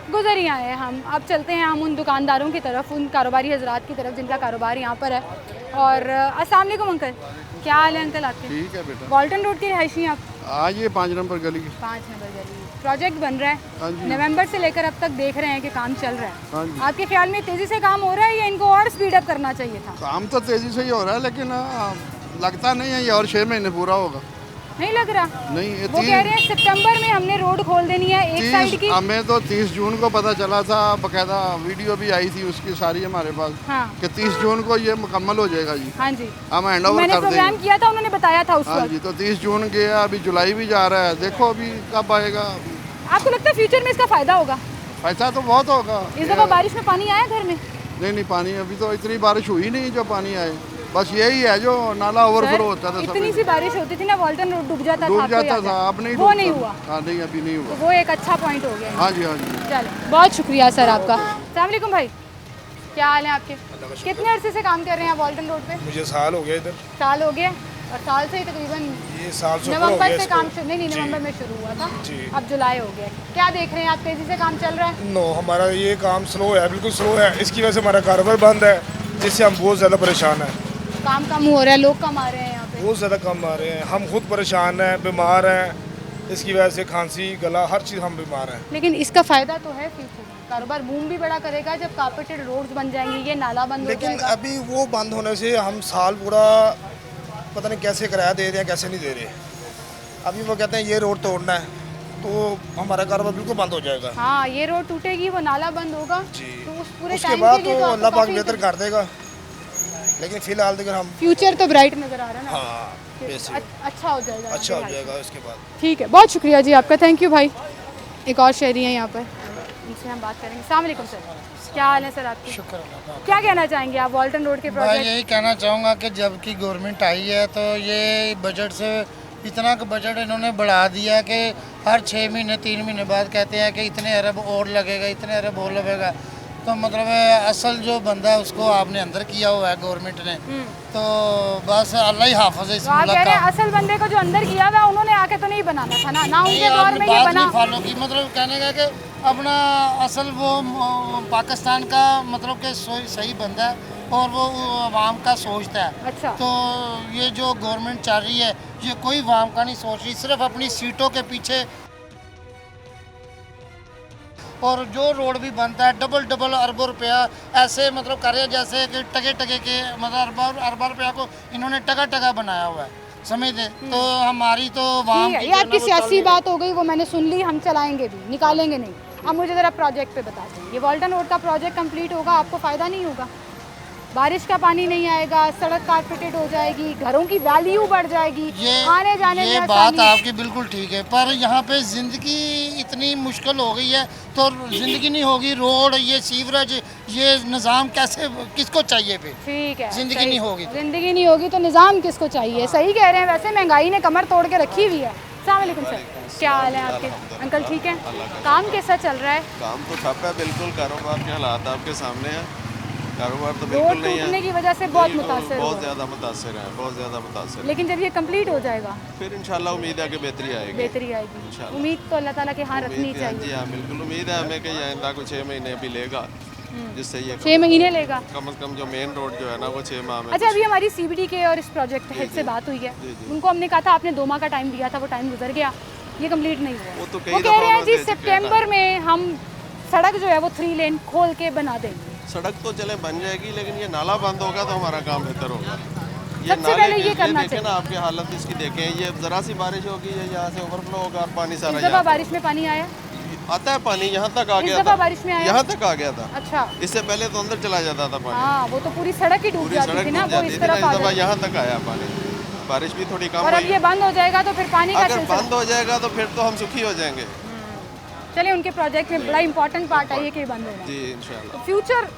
गुजर ही आए हैं हम, अब चलते हैं हम उन दुकानदारों की तरफ, उन कारोबारी हजरात की तरफ जिनका कारोबार यहाँ पर है। और अस्सलाम वालेकुम अंकल, क्या हाल है अंकल आपके?
ठीक है बेटा।
वॉल्टन रोड के रिहायशी हैं आप?
आज ये 5 नंबर गली की।
5 नंबर गली प्रोजेक्ट बन रहा
हाँ
है,
जी।
नवंबर से लेकर अब तक देख रहे हैं कि काम चल रहा है।
हाँ जी।
आपके ख्याल में तेज़ी से काम हो रहा है या इनको और स्पीड अप करना चाहिए था?
काम तो तेजी से ही हो रहा है, लेकिन लगता नहीं है ये और 6 महीने पूरा होगा।
नहीं लग रहा?
नहीं, ये
वो कह रहे हैं सितंबर में हमने रोड खोल देनी है एक साइड की।
हमें तो 30 जून को पता चला था, बकायदा वीडियो भी आई थी उसकी सारी हमारे पास,
हाँ।
कि 30 जून को ये मुकम्मल हो जाएगा जी।
हाँ जी,
हम हैंड ओवर
मैंने
कर
प्रोग्राम
देंगे।
किया था, उन्होंने बताया था उस
हाँ
वक्त।
जी, तो 30 जून गया, अभी जुलाई भी जा रहा है, देखो अभी कब आएगा।
आपको लगता है फ्यूचर में इसका फायदा होगा?
पैसा तो बहुत होगा।
इस दफा बारिश में पानी आया घर में?
नहीं, पानी अभी तो इतनी बारिश हुई नहीं जो पानी आए, बस यही है जो नाला ओवरफ्लो होता था।
इतनी सी बारिश होती थी ना, वॉल्टन रोड डूब जाता था,
डूब
आपको
जाता
याद
था,
है?
अब नहीं
वो
डूबता।
नहीं हुआ।
हाँ नहीं, अभी नहीं हुआ।
तो वो एक अच्छा पॉइंट हो गया।
हाँ जी, हाँ जी।
चलो, बहुत शुक्रिया सर आपका। अस्सलाम वालेकुम भाई, क्या हाल है आपके? कितने अरसे से काम कर रहे हैं आप वॉल्टन रोड पे?
मुझे साल हो गया इधर।
साल हो गया, और साल से ही तकरीबन
ये साल से ऊपर हो
नवंबर
गया
से
इसको।
काम शुरू, नहीं
जी।
नवंबर में शुरू हुआ था,
जी।
अब जुलाई हो गया। क्या देख रहे हैं आप, तेजी से काम चल रहा है?
नो, हमारा ये काम स्लो है, बिल्कुल स्लो है। इसकी वजह से हमारा कारोबार बंद है, जिससे हम बहुत ज़्यादा परेशान हैं।
काम कम हो रहा है, लोग कम आ रहे हैं यहाँ पे?
बहुत ज़्यादा कम आ रहे हैं, हम खुद परेशान हैं, बीमार हैं। इसकी वजह से खांसी, गला, हर चीज़ हम बीमार हैं।
लेकिन इसका फ़ायदा तो है फ्यूचर में, कारोबार बूम भी बड़ा करेगा जब कारपेटेड रोड्स बन जाएंगे, ये नाला बंद हो
लेकिन
जाएगा।
अभी वो बंद होने से हम साल पूरा पता नहीं कैसे किराया दे रहे हैं, कैसे नहीं दे रहे। अभी वो कहते हैं ये रोड तोड़ना है, तो हमारा कारोबार बिल्कुल बंद हो जाएगा।
हाँ, ये रोड टूटेगी, वो नाला बंद होगा,
जी।
तो उस पूरे
उसके
टाइम
बाद
के लिए
तो
आपको
अल्लाह पाक
काफ़ी
बेहतर कर देगा, लेकिन फ़िलहाल अगर हम
फ्यूचर तो ब्राइट नज़र आ रहा है ना।
हाँ
कि
बेसिक
अच्छा हो जाएगा।
अच्छा हो
यहाँ पे।
जाएगा उसके बाद।
ठीक है, बहुत शुक्रिया जी आपका, थैंक यू भाई। एक और शहरी हैं यहाँ पर, इनसे हम बात करेंगे। अस्सलाम वालेकुम सर, क्या हाल है सर आपके?
शुक्र अल्लाह।
क्या कहना चाहेंगे आप वॉल्टन रोड के
मैं
प्रोजेक्ट?
यही कहना चाहूँगा कि जब की गवर्नमेंट आई है तो ये बजट से इतना का बजट इन्होंने बढ़ा दिया कि हर 6 महीने 3 महीने बाद कहते हैं कि इतने अरब और लगेगा, इतने अरब और लगेगा। तो मतलब असल जो बंदा है उसको आपने अंदर किया हुआ है गवर्नमेंट ने, तो बस अल्लाह ही हाफिज़ है इस
तो आप
मुल्क
कह रहे हैं
का।
असल बंदे को जो अंदर किया हुआ उन्होंने आके तो नहीं बनाना था ना उनके दौर
आपने
में ये
बात
बना।
नहीं फॉलो की, मतलब कहने का कि अपना असल वो पाकिस्तान का मतलब कि सही बंदा है और वो आवाम का सोचता है।
अच्छा।
तो ये जो गवर्नमेंट चल रही है ये कोई आवाम का नहीं सोच रही, सिर्फ अपनी सीटों के पीछे। और जो रोड भी बनता है डबल अरबों रुपया ऐसे मतलब कर रहे हैं जैसे कि टगे के मतलब अरबा रुपया को इन्होंने टगा बनाया हुआ है, समझते। तो हमारी तो आवाम
ठीक है,
की
ये
जो है
आपकी
ना वो
सियासी
चल रही है।
बात हो गई, वो मैंने सुन ली, हम चलाएंगे भी, निकालेंगे नहीं। अब मुझे ज़रा प्रोजेक्ट पे बता दें, ये वॉल्टन रोड का प्रोजेक्ट कंप्लीट होगा, आपको फ़ायदा नहीं होगा? बारिश का पानी नहीं आएगा, सड़क कारपेटेड हो जाएगी, घरों की वैल्यू बढ़ जाएगी, आने जाने में
ये बात
आसानी।
आपकी बिल्कुल ठीक है, पर यहाँ पे ज़िंदगी इतनी मुश्किल हो गई है तो ज़िंदगी नहीं होगी। रोड, ये सीवरेज, ये निज़ाम कैसे, किसको चाहिए पे?
ठीक है,
ज़िंदगी
सही।
नहीं होगी तो।
ज़िंदगी नहीं होगी तो निज़ाम किसको चाहिए? सही कह रहे हैं, वैसे महंगाई ने कमर तोड़ के रखी हुई है। अस्सलाम वालेकुम सर, क्या हाल है आपके? अंकल ठीक है? काम कैसा चल रहा है?
काम तो ठप है बिल्कुल, कारोबार के हालात आपके सामने हैं। कारोबार तो
रोड
बिल्कुल नहीं
टूटने
है,
की वजह से बहुत
बिल्कुल,
मुतासर
बहुत
हुआ।
ज़्यादा मुतासर है, बहुत ज़्यादा मुतासर है।
लेकिन जब ये कंप्लीट हो जाएगा
फिर इंशाल्लाह उम्मीद है कि बेहतरी आएगी।
बेहतरी आएगी।
इंशाल्लाह।
उम्मीद तो अल्लाह ताला के यहाँ रखनी
उम्मीद है, जी
चाहिए।
हाँ बिल्कुल उम्मीद है हमें कि ये आइंदा को 6 महीने अभी लेगा, जिससे ये
6 महीने लेगा।
कम से कम जो मेन रोड जो है ना वो 6 माह में।
अच्छा, अभी हमारी सीबीडी के और इस प्रोजेक्ट हेड से बात हुई है, उनको हमने कहा था आपने 2 माह का टाइम दिया था, वो टाइम गुजर गया, ये कंप्लीट नहीं हुआ।
वो तो कई
वो कह
दफ़ा
रहे हैं
उन्होंने
जी
दे चुके हैं
सितंबर में हम सड़क जो है वो 3 लेन खोल के बना देंगे।
सड़क तो चले बन जाएगी, लेकिन ये नाला बंद होगा तो हमारा काम बेहतर होगा।
सबसे पहले ये करना
देखें ना,
चाहिए।
आपकी हालत इसकी देखें, ये ज़रा सी बारिश होगी ये यहाँ से ओवरफ्लो होगा और पानी सारा
इस दफा
यहाँ
बारिश में पानी आया,
आता है, पानी यहाँ तक आ
इस
गया
दफा
था,
बारिश में आया।
यहाँ तक आ गया था।
अच्छा,
इससे पहले तो अंदर चला जाता था पानी,
हाँ वो तो पूरी सड़क ही डूब
पूरी
जाती
सड़क
थी ना,
डूब
वो
जाती
इस
थी ना,
तरफ आ
इस दफा
जाती।
यहाँ तक आया पानी, बारिश भी थोड़ी कम
और अब
हुई।
ये बंद हो जाएगा तो फिर पानी का
अगर
सिलसिला।
बंद हो जाएगा तो फिर तो हम सुखी हो जाएंगे।
चलिए, उनके प्रोजेक्ट में बड़ा इंपॉर्टेंट पार्ट है ये कि बंद हो रहा है।
जी इंशाल्लाह।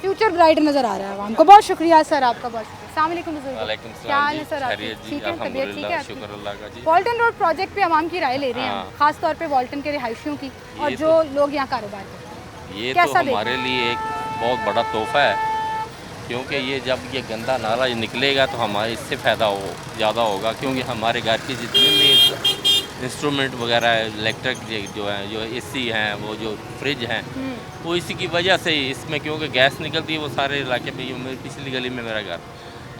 फ्यूचर ब्राइट नजर आ रहा है हमको। बहुत शुक्रिया सर आपका, बहुत शुक्रिया। अस्सलाम वालेकुम बुजुर्ग,
वालेकुम
क्या हाल है
सलाम
सर
जी,
आपके?
खैरियत जी,
ठीक है, तबीयत ठीक है
अल्हम्दुलिल्लाह,
आपकी?
शुक्र अल्लाह का जी।
वॉल्टन रोड प्रोजेक्ट पे आवाम की राय ले रहे हैं
हाँ।
हम, खास तौर पे वॉल्टन के रिहायशियों की और
ये
जो लोग यहाँ कारोबार करते हैं।
ये
कैसा
तो
देख
हमारे लिए एक बहुत बड़ा तोहफा है, क्योंकि ये जब ये गंदा नाला निकलेगा तो हमारे इससे फ़ायदा ज़्यादा होगा, क्योंकि हमारे घर की जितने भी इंस्ट्रूमेंट वगैरह है, इलेक्ट्रिक जो है, जो एसी हैं, वो जो फ्रिज हैं, वो इसी की वजह से ही इसमें, क्योंकि गैस निकलती है वो सारे इलाके पे, ये मेरी पिछली गली में मेरा घर,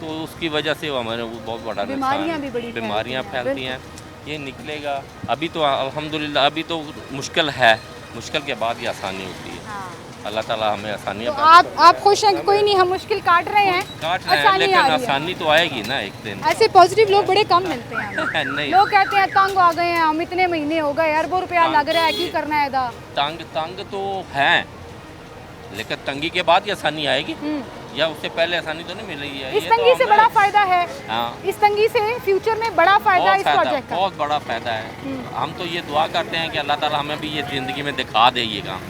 तो उसकी वजह से वो हमारे वो बहुत बड़ा
बीमारियां भी बड़ी
नुकसान, बीमारियाँ
फैलती हैं,
फैलती हैं। ये निकलेगा अभी तो अल्हम्दुलिल्लाह, अभी तो मुश्किल है, मुश्किल के बाद ही आसानी होती है।
हाँ।
अल्लाह ताला हमें आसानियाँ
तो आप खुश हैं कि कोई नहीं, हम मुश्किल काट रहे हैं,
काट रहे हैं,
आसानी
लेकिन
आ रही है।
आसानी तो आएगी ना एक दिन।
ऐसे पॉजिटिव लोग बड़े कम मिलते हैं हमें।
नहीं,
लोग कहते हैं तंग आ गए हैं हम, इतने महीने हो गए, अरबों रुपया लग रहा है, की करना है दा।
तंग तो है, लेकिन तंगी के बाद ही आसानी आएगी, या उससे पहले आसानी तो नहीं मिल रही है।
इस
ये तो
तंगी से
हमें-
बड़ा फायदा है,
हाँ,
इस तंगी से फ्यूचर में बड़ा फायदा है इस प्रोजेक्ट का।
बहुत बड़ा फायदा है। हम तो ये दुआ करते हैं कि अल्लाह ताला हमें भी ये ज़िंदगी में दिखा दे ये काम,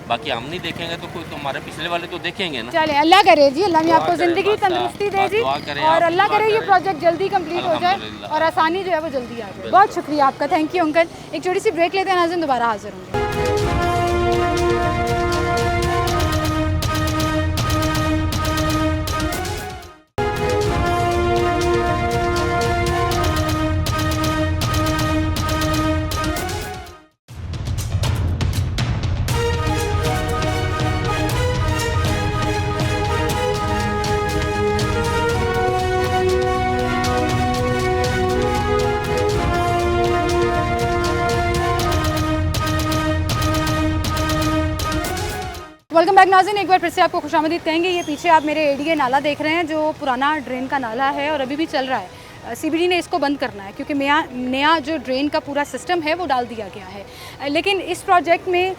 बाकी हम नहीं देखेंगे तो कोई, तो हमारे पिछले वाले तो देखेंगे ना।
चले, अल्लाह करे जी, अल्लाह ने
दुआ
आपको
करें,
जिंदगी
बस
तंदुरुस्ती दे
बस
जी,
दुआ करें,
और
आप
अल्लाह
दुआ
करे ये
करें।
प्रोजेक्ट जल्दी कंप्लीट हो जाए
अल्हम्दुलिल्लाह।
और आसानी जो है वो जल्दी आ जाए। बहुत शुक्रिया आपका, थैंक यू अंकल। एक छोटी सी ब्रेक लेते हैं, नाज़रीन दोबारा हाजिर होंगे। वेलकम बैक नाज़रीन, एक बार फिर से आपको खुशामदीद कहेंगे। ये पीछे आप मेरे एडीए नाला देख रहे हैं, जो पुराना ड्रेन का नाला है और अभी भी चल रहा है। सीबीडी ने इसको बंद करना है क्योंकि नया जो ड्रेन का पूरा सिस्टम है वो डाल दिया गया है। लेकिन इस प्रोजेक्ट में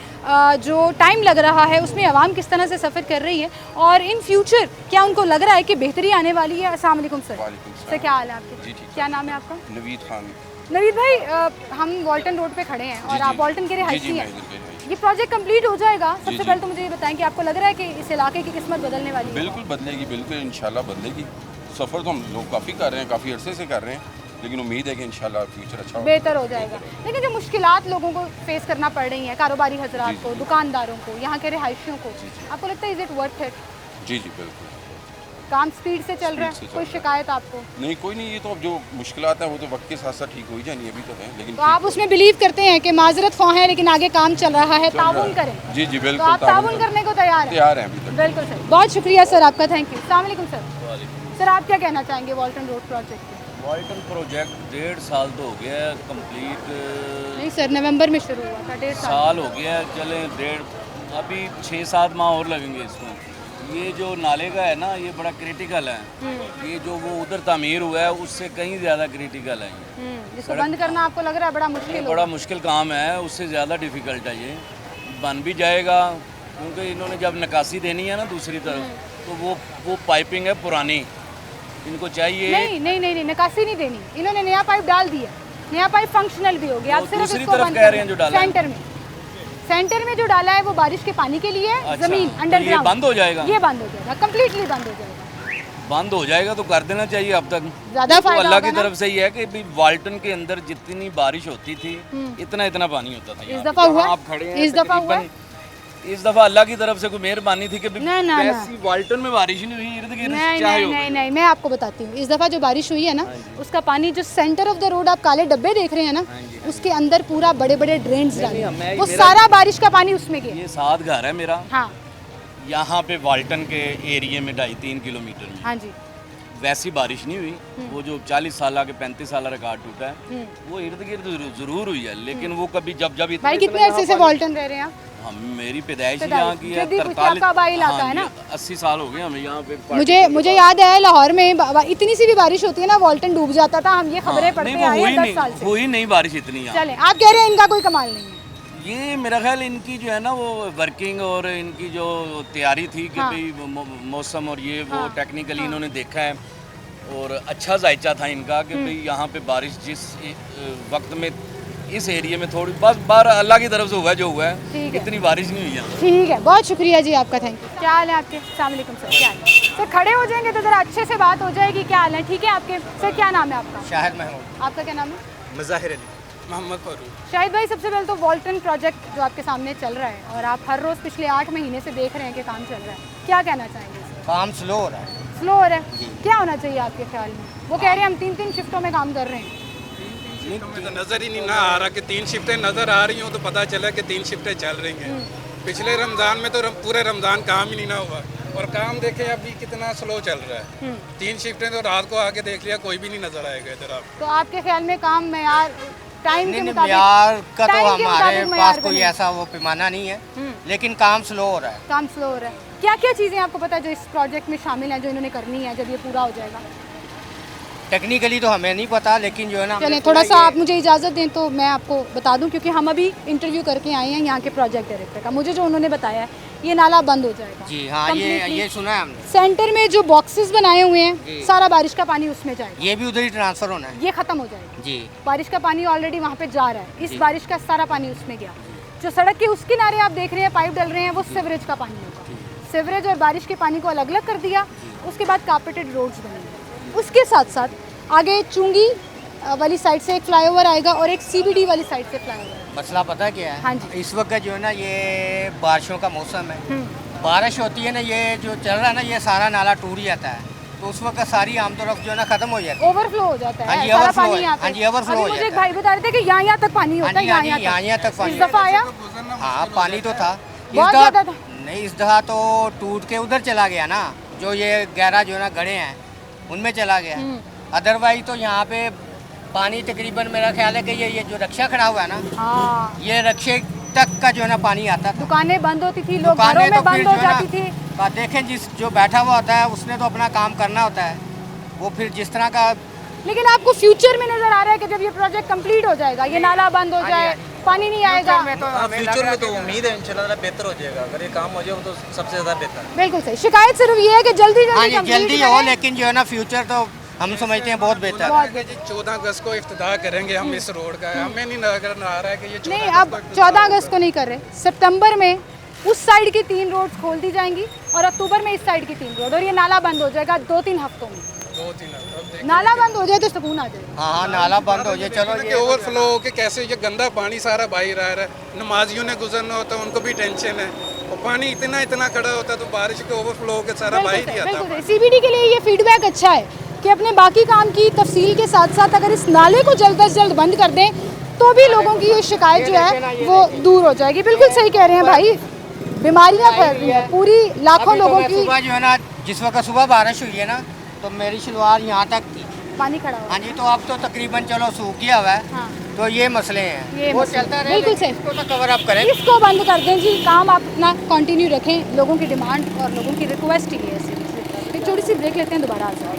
जो टाइम लग रहा है उसमें आवाम किस तरह से सफ़र कर रही है और इन फ्यूचर क्या उनको लग रहा है कि बेहतरी आने वाली है। अस्सलाम वालेकुम सर। सर क्या हाल है आपके? क्या नाम है आपका?
नवीद खान।
नवीद भाई, हम वॉल्टन रोड पे खड़े हैं और आप वॉल्टन के रिहायशी हैं। ये प्रोजेक्ट कंप्लीट हो जाएगा, सबसे पहले तो मुझे ये बताएं कि आपको लग रहा है कि इस इलाके की किस्मत बदलने वाली है?
बिल्कुल बदलेगी, बिल्कुल इंशाल्लाह बदलेगी। सफ़र तो हम लोग काफ़ी कर रहे हैं, काफ़ी अरसे से कर रहे हैं, लेकिन उम्मीद है कि इंशाल्लाह फ्यूचर अच्छा होगा,
बेहतर हो जाएगा। लेकिन जो मुश्किलात लोगों को फेस करना पड़ रही हैं, कारोबारी हजरात को, दुकानदारों को, यहाँ के रिहायशियों को, आपको लगता है इज इट वर्थ इट?
जी जी बिल्कुल।
काम स्पीड से चल रहा
स्पीड से
है,
चल
कोई
रहा है।
शिकायत आपको?
नहीं कोई नहीं, ये तो अब जो मुश्किलात हैं वो तो वक्त के साथ साथ ठीक हो ही जानी अभी तो है, लेकिन
तो आप उसमें बिलीव करते हैं कि माजरत ख्वाह है लेकिन आगे काम चल रहा है,
चल रहा
ताउन
है।
करें?
जी जी
तो
बिल्कुल
आप ताउन करने को तैयार हैं?
तैयार हैं अभी तक।
बिल्कुल सर, बहुत शुक्रिया सर आपका, थैंक यू। अस्सलाम वालेकुम सर। सर आप क्या कहना चाहेंगे वॉल्टन रोड प्रोजेक्ट पे?
वॉल्टन प्रोजेक्ट 1.5 साल तो हो गया है कंप्लीट,
नहीं सर, नवंबर में शुरू हुआ था, 1.5
साल हो गया है, चले 1.5, अभी 6-7 माह और लगेंगे इसमें। ये जो नाले का है ना, ये बड़ा क्रिटिकल है। ये जो वो उधर तामीर हुआ है उससे कहीं ज़्यादा क्रिटिकल है ये।
जिसको बंद करना आपको लग रहा है बड़ा मुश्किल
ये
होगा?
बड़ा मुश्किल काम है, उससे ज़्यादा डिफ़िकल्ट है ये। बन भी जाएगा क्योंकि इन्होंने जब निकासी देनी है ना दूसरी तरफ, तो वो पाइपिंग है पुरानी, इनको चाहिए।
नहीं नहीं नहीं नहीं, निकासी नहीं देनी, इन्होंने नया पाइप डाल दिया, नया पाइप फंक्शनल भी हो गया। आप
तो
सिर्फ
दूसरी
इसको
तरफ
बंद
कह रहे हैं जो
करना।
डाला है।
सेंटर में जो डाला है वो बारिश के पानी के लिए है,
अच्छा,
जमीन
तो
अंडरग्राउंड
ये बंद हो जाएगा?
ये बंद हो जाएगा, कम्प्लीटली बंद हो जाएगा।
बंद हो जाएगा तो कर देना चाहिए अब तक।
ज्यादा
तो
फायदा
अल्लाह
होगा
की
ना।
तरफ से ही है कि भी वाल्टन के अंदर जितनी बारिश होती थी इतना पानी होता था।
इस
यहाँ
दफा
पे
हुआ?
जहाँ आप खड़े हैं
इस दफा हुआ?
तकरीबन इस दफा अल्लाह की तरफ से कोई मेहरबानी थी कि भी
ना, ना, ना।
ऐसी वाल्टन में बारिश नहीं हुई, इर्द गिर्द
नहीं
चाहे
नहीं
हो
नहीं
गई।
नहीं, मैं आपको बताती हूँ। इस दफ़ा जो बारिश हुई है ना, उसका पानी जो सेंटर ऑफ द रोड आप काले डब्बे देख रहे हैं ना, उसके अंदर पूरा बड़े बड़े ड्रेन्स डाले हैं, वो सारा बारिश का पानी उसमें गया।
ये 7 घर है मेरा
हाँ
यहाँ पे वाल्टन के एरिए में 2.5-3 किलोमीटर में।
हाँ जी,
वैसी बारिश नहीं हुई। वो जो 40 साल के 35 साल रिकॉर्ड टूटा है वो इर्द गिर्द जरूर हुई है, लेकिन वो कभी जब
भाई कितने अरसे से वॉल्टन रह रहे हैं आप?
हम मेरी पैदाइश ही
पैदाइश।
यहाँ की है।
जद्दी कुछ आपका आबाई इलाका है ना?
80 साल हो गए हमें यहाँ पे।
मुझे याद है लाहौर में इतनी सी भी बारिश होती है ना, वॉल्टन डूब जाता था। हम ये खबरें पढ़ते
नहीं,
आए
वो
हैं 10 साल से।
हुई नहीं बारिश इतनी यहाँ।
चले, आप कह रहे हैं इनका कोई कमाल नहीं है।
ये मेरा ख्याल इनकी जो है ना वो वर्किंग और इनकी जो तैयारी थी कि
हाँ।
भाई मौसम और ये वो टेक्निकली इन्होंने देखा है और अच्छा जायचा था इनका कि भाई यहाँ पे बारिश जिस वक्त में इस एरिया में थोड़ी बस बार अल्लाह की तरफ से हुआ जो हुआ है, इतनी बारिश नहीं हुई यहाँ।
ठीक है, बहुत शुक्रिया जी आपका, थैंक यू। क्या हाल है आपके? अस्सलाम वालेकुम सर, क्या हाल है? सर खड़े हो जाएंगे तो ज़रा अच्छे से बात हो जाएगी। क्या हाल है? ठीक है आपके? सर क्या नाम है आपका?
शाहिद महमूद।
आपका क्या नाम है?
मज़ाहिर अली। मोहम्मद फारूक।
शाहिद भाई, सबसे पहले तो वॉल्टन प्रोजेक्ट जो आपके सामने चल रहा है और आप हर रोज़ पिछले 8 महीने से देख रहे हैं कि काम चल रहा है, क्या कहना चाहेंगे इस पर?
काम स्लो हो रहा है।
स्लो हो रहा है, क्या होना चाहिए आपके ख्याल में? वो कह रहे हैं हम 3-3 शिफ्टों में काम कर रहे हैं।
में तो नज़र ही नहीं ना आ रहा कि 3 शिफ्टें नज़र आ रही हों तो पता चला कि 3 शिफ्टें चल रही हैं। पिछले रमज़ान में तो पूरे रमज़ान काम ही नहीं ना हुआ और काम देखें अभी कितना स्लो चल रहा है। 3 शिफ्टें तो रात को आके देख लिया कोई भी नहीं नज़र आएगा इधर आप।
तो आपके ख्याल में काम मेयार टाइम के मुताबिक?
मेयार का तो
टाइम के
हमारे
मुताबिक
पास
मेयार
कोई
बने।
ऐसा वो पैमाना नहीं है, लेकिन काम स्लो हो रहा है।
काम स्लो हो रहा है। क्या क्या चीज़ें आपको पता है जो इस प्रोजेक्ट में शामिल हैं जो इन्होंने करनी है जब ये पूरा हो जाएगा?
टेक्निकली तो हमें नहीं पता, लेकिन जो है ना
चलें थोड़ा सा आप मुझे इजाज़त दें तो मैं आपको बता दूं, क्योंकि हम अभी इंटरव्यू करके आए हैं यहाँ के प्रोजेक्ट डायरेक्टर का। मुझे जो उन्होंने बताया है ये नाला बंद हो जाएगा।
जी हाँ, ये सुना है हमने।
सेंटर में जो बॉक्सेस बनाए हुए हैं सारा बारिश का पानी उसमें जाएगा।
ये भी उधर ही ट्रांसफ़र होना है।
ये ख़त्म हो जाएगा
जी।
बारिश का पानी ऑलरेडी वहाँ पे जा रहा है। इस बारिश का सारा पानी उसमें गया। जो सड़क के उस किनारे आप देख रहे हैं पाइप डल रहे हैं वो सीवरेज का पानी होगा। सीवरेज और बारिश के पानी को अलग अलग कर दिया। उसके बाद कारपेटेड रोड्स बनेंगे। उसके साथ साथ आगे चुंगी वाली साइड से एक फ्लाईओवर आएगा और एक CBD वाली साइड से फ्लाईओवर।
मसला पता क्या है?
हाँ जी।
इस वक्त जो है ना ये बारिशों का मौसम है, बारिश होती है ना, ये जो चल रहा है ना ये सारा नाला टूट जाता है, तो उस वक्त सारी आमतौर जो है ना खत्म हो जाती है,
ओवरफ्लो हो जाता है।
हाँ जी,
सारा
ओवरफ्लो
पानी यहाँ पे।
हाँ जी, ओवरफ्लो हो
मुझे
जाता
एक भाई बता रहे थे कि यहाँ तक पानी होता है।
यहाँ तक पानी
इस दफा आया?
हाँ पानी तो था
बहुत ज़्यादा था।
नहीं, इस दफा तो टूट के उधर चला गया ना, जो ये गहरा जो है ना गड्ढे हैं उनमें चला गया। अदरवाइज तो यहाँ पे पानी तकरीबन मेरा ख्याल है कि ये जो रक्षा खड़ा हुआ है ना,
हाँ।
ये रक्षे तक का जो है ना पानी आता था।
दुकानें बंद होती थी, लोग घरों में बंद हो जाती थी।
देखें जिस जो बैठा हुआ होता है उसने तो अपना काम करना होता है, वो फिर जिस तरह का।
लेकिन आपको फ्यूचर में नजर आ रहा है कि जब ये प्रोजेक्ट कंप्लीट हो जाएगा, ये नाला बंद हो जाए, पानी नहीं आएगा?
फ्यूचर में तो उम्मीद है इंशाल्लाह बेहतर हो जाएगा। अगर ये काम हो जाए तो सबसे ज़्यादा बेहतर।
बिल्कुल सही। शिकायत सिर्फ ये है कि जल्दी
जल्दी हो, लेकिन जो है ना फ्यूचर तो हम समझते हैं बहुत बेहतर है।
14 अगस्त को इफ्तिताह करेंगे हम इस रोड का। हमें नहीं नजर आ रहा है कि ये
नहीं, अब 14 अगस्त को नहीं कर रहे। सितंबर में उस साइड की 3 रोड्स खोल दी जाएंगी और अक्टूबर में इस साइड की 3 रोड, और ये नाला बंद हो जाएगा 2-3 हफ्तों में।
2-3 हफ्ते
नाला बंद हो जाए तो सुकून आ जाए।
हाँ, नाला बंद हो जाए। चलो
ये ओवरफ्लो के कैसे ये गंदा पानी सारा बाहर आ रहा है। नमाजियों ने गुजरना होता है, उनको भी टेंशन है, और पानी इतना खड़ा होता है तो बारिश के ओवरफ्लो के सारा बाहर ही आता है।
CBD के लिए ये फीडबैक अच्छा है कि अपने बाकी काम की तफसील के साथ साथ अगर इस नाले को जल्द अज जल्द बंद कर दें तो भी लोगों की ये शिकायत जो है वो दूर हो जाएगी। बिल्कुल सही कह रहे हैं भाई, बीमारियां फैल रही है पूरी लाखों लोगों की।
सुबह जो है ना, जिस वक्त सुबह बारिश हुई है ना, तो मेरी शलवार यहाँ तक थी,
पानी खड़ा हुआ।
हाँ जी, तो अब तो तकरीबन चलो सूख गया हुआ है।
हाँ।
तो ये मसले हैं,
ये
वो
मसले,
चलता रहे,
बिल्कुल सही।
इसको तो कवर अप करें,
इसको बंद कर दें जी, काम आप अपना कंटिन्यू रखें। लोगों की डिमांड और लोगों की रिक्वेस्ट ही है। एक छोटी सी ब्रेक लेते हैं, दोबारा आ जाओ।